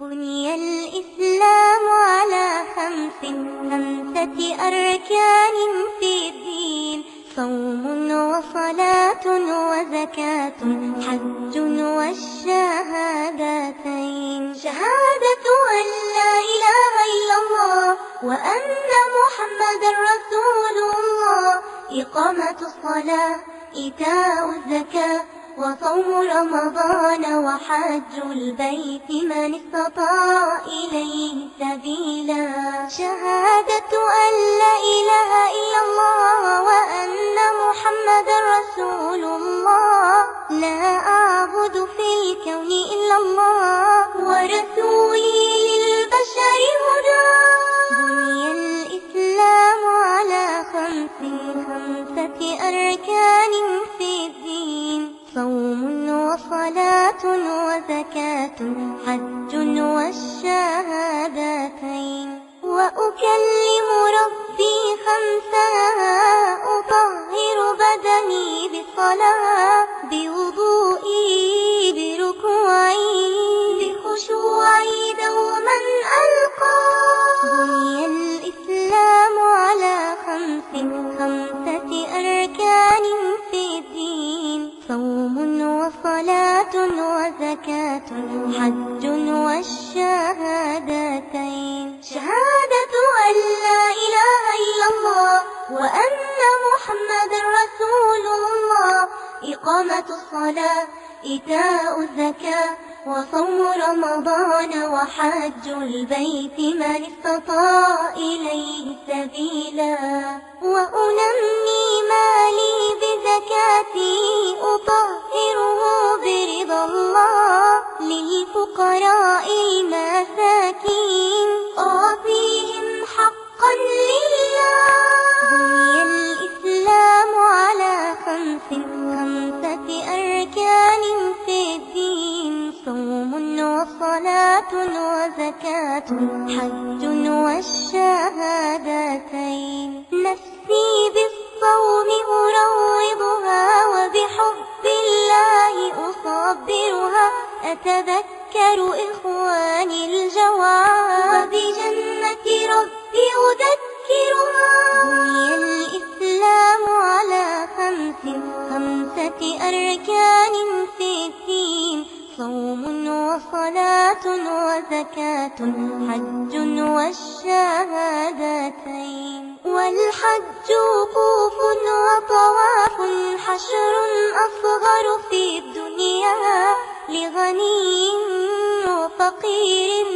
بني الإسلام على خمسة أركان في الدين: صوم وصلاة وزكاة حج والشهادتين. شهادة أن لا إله إلا الله وأن محمدا رسول الله، إقامة الصلاة، إيتاء الزكاة، وصوم رمضان وحج البيت من استطاع إليه سبيلا. شهادة أن لا إله إلا الله وأن محمدا رسول الله، لا أعبد في الكون إلا الله ورسولي للبشر هدى. بني الإسلام على خمسة أركان في الدين: صوم وصلاة وزكاة حج والشهادتين. وأكلم ربي خمسا: أطهر بدني بالصلاة، بوضوئي، بركوعي، بخشوعي دوما ألقى. بني الإسلام على خمسة أركان في الدين: صوم وصلاة وزكاة حج والشهادتين. شهادة أن لا إله إلا الله وأن محمدا رسول الله، إقامة الصلاة، إيتاء الزكاة، وصوم رمضان وحج البيت من استطاع إليه سبيلا. وأنمي مالي بزكاتي، أطهره برضا الله، للفقراء المساكين أعطيهم حقا لله. بني الإسلام على خمسة أركان في الدين: صوم وصلاة وزكاة حج والشهادتين. نفسي بالصوم أروضها، وبحب الله أصبرها، أتذكر إخواني الجوعى، وبجنة ربي أذكرها. بني الإسلام على خمسة أركان في الدين: صوم وصلاة وزكاة حج والشهادتين. والحج وقوف وطواف، حشر أصغر في الدنيا، لغني وفقير